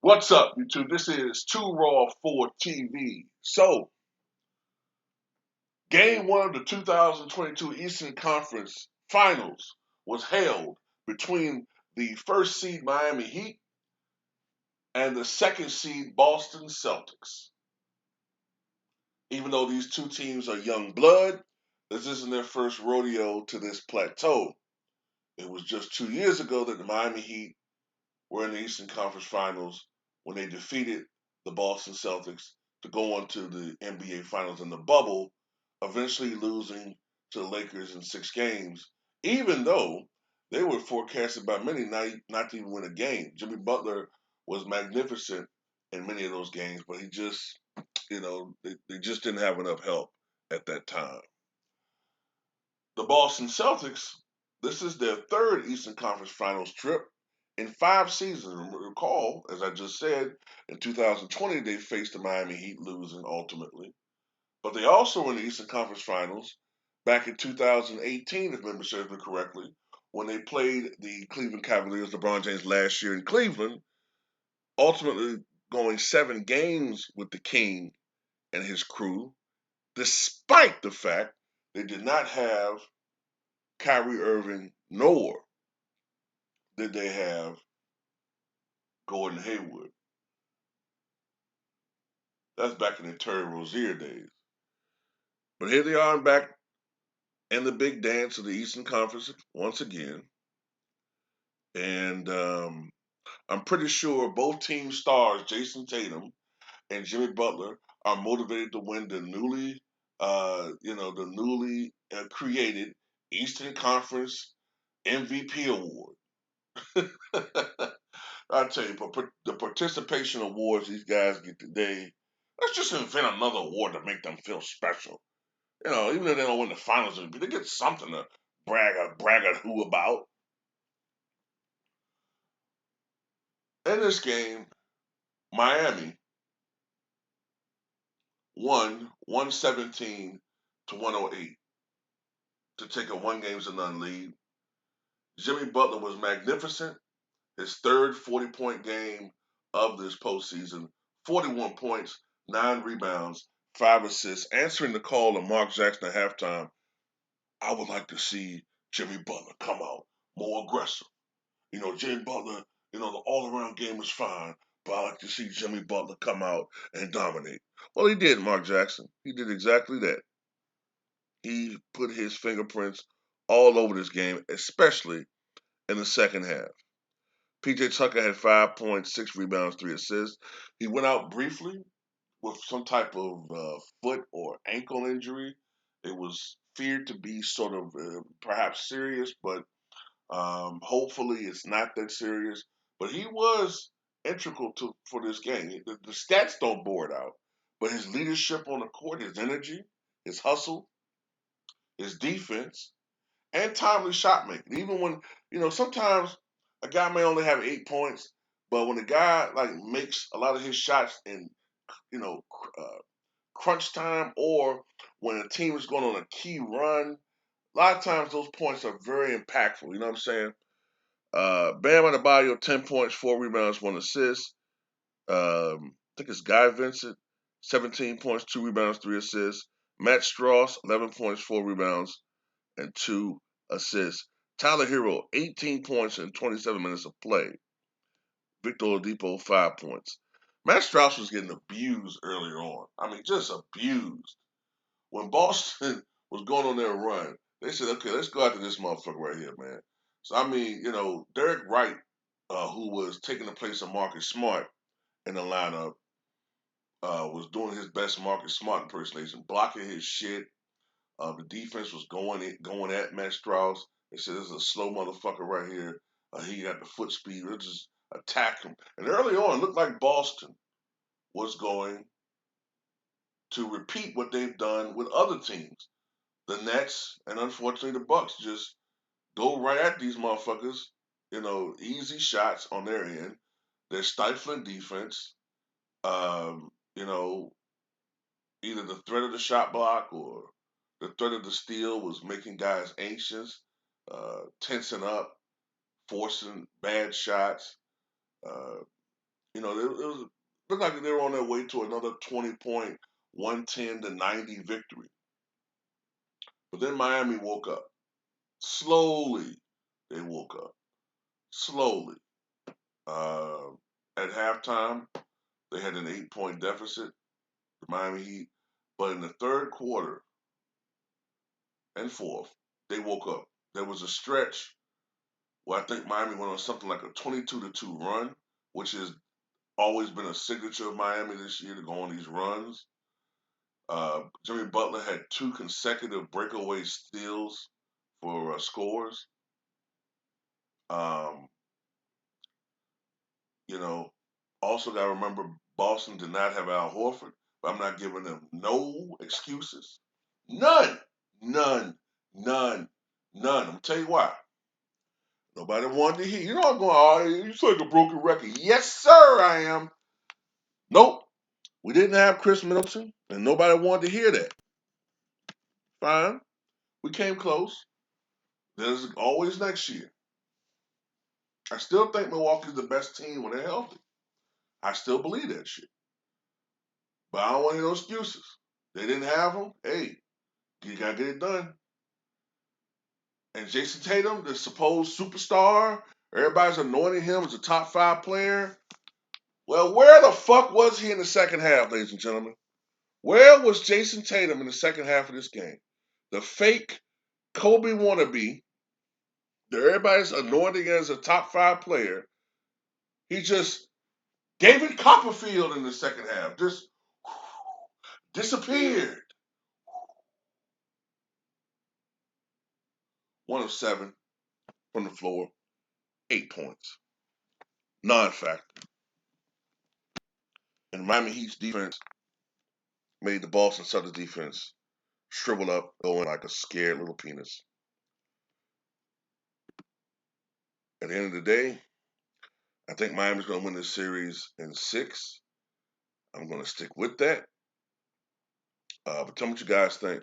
What's up, YouTube? This is Too Raw for TV. So, Game 1 of the 2022 Eastern Conference Finals was held between the first seed Miami Heat and the second seed Boston Celtics. Even though these two teams are young blood, this isn't their first rodeo to this plateau. It was just 2 years ago that the Miami Heat were in the Eastern Conference Finals when they defeated the Boston Celtics to go on to the NBA Finals in the bubble, eventually losing to the Lakers in 6 games, even though they were forecasted by many not to even win a game. Jimmy Butler was magnificent in many of those games, but he just, they just didn't have enough help at that time. The Boston Celtics, this is their third Eastern Conference Finals trip in 5 seasons. Recall, as I just said, in 2020 they faced the Miami Heat, losing ultimately. But they also were in the Eastern Conference Finals back in 2018, if memory serves me correctly, when they played the Cleveland Cavaliers, LeBron James last year in Cleveland, ultimately going 7 games with the King and his crew, despite the fact they did not have Kyrie Irving, nor did they have Gordon Hayward. That's back in the Terry Rozier days. But here they are back in the big dance of the Eastern Conference once again. And I'm pretty sure both team stars, Jason Tatum and Jimmy Butler, are motivated to win the newly created Eastern Conference MVP award. I tell you, the participation awards these guys get today, let's just invent another award to make them feel special. Even if they don't win the finals, they get something to brag at who about. In this game, Miami won 117 to 108 to take a 1-0 lead. Jimmy Butler was magnificent. His third 40-point game of this postseason, 41 points, 9 rebounds, 5 assists, answering the call of Mark Jackson at halftime. I would like to see Jimmy Butler come out more aggressive. Jimmy Butler, the all-around game is fine, but I like to see Jimmy Butler come out and dominate. Well, he did, Mark Jackson. He did exactly that. He put his fingerprints all over this game, especially in the second half. PJ Tucker had 5 points, 6 rebounds, 3 assists. He went out briefly with some type of foot or ankle injury. It was feared to be sort of perhaps serious, but hopefully it's not that serious. But he was integral for this game. The stats don't bore it out, but his leadership on the court, his energy, his hustle, his defense, and timely shot making. Even when, sometimes a guy may only have 8 points, but when a guy makes a lot of his shots in, you know, crunch time, or when a team is going on a key run, a lot of times those points are very impactful. You know what I'm saying? Bam Adebayo, 10 points, 4 rebounds, 1 assist. I think it's Guy Vincent, 17 points, 2 rebounds, 3 assists. Matt Strauss, 11 points, 4 rebounds, and 2 assists. Tyler Hero, 18 points in 27 minutes of play. Victor Oladipo, 5 points. Matt Strauss was getting abused earlier on. I mean, just abused. When Boston was going on their run, they said, okay, let's go after this motherfucker right here, man. So, I mean, Derek Wright, who was taking the place of Marcus Smart in the lineup, was doing his best Marcus Smart impersonation, blocking his shit. The defense was going at Matt Strauss. They said, this is a slow motherfucker right here. He got the foot speed. Let's just attack him. And early on, it looked like Boston was going to repeat what they've done with other teams. The Nets and unfortunately the Bucks just go right at these motherfuckers. Easy shots on their end. They're stifling defense. Um, you know, Either the threat of the shot block or the threat of the steal was making guys anxious, tensing up, forcing bad shots. Uh, it looked like they were on their way to another 20-point, 110-90 victory. But then Miami woke up. Slowly, they woke up. Slowly. Uh, at halftime, they had an 8-point deficit, the Miami Heat. But in the third quarter and fourth, they woke up. There was a stretch where I think Miami went on something like a 22-2 run, which has always been a signature of Miami this year to go on these runs. Jimmy Butler had 2 consecutive breakaway steals for scores. Um, you know, also got to remember Boston did not have Al Horford, but I'm not giving them no excuses. None. None. None. None. I'm going to tell you why. Nobody wanted to hear. You know I'm going, oh, you sound like a broken record. Yes, sir, I am. Nope. We didn't have Chris Middleton, and nobody wanted to hear that. Fine. We came close. There's always next year. I still think Milwaukee's the best team when they're healthy. I still believe that shit. But I don't want to hear no excuses. They didn't have them. Hey, you got to get it done. And Jason Tatum, the supposed superstar, everybody's anointing him as a top 5 player. Well, where the fuck was he in the second half, ladies and gentlemen? Where was Jason Tatum in the second half of this game? The fake Kobe wannabe that everybody's anointing as a top 5 player. He just David Copperfield in the second half just disappeared. 1 of 7 from the floor, 8 points. Non-factor. And Miami Heat's defense made the Boston Celtics defense shrivel up, going like a scared little penis. At the end of the day, I think Miami's going to win this series in 6. I'm going to stick with that. But tell me what you guys think.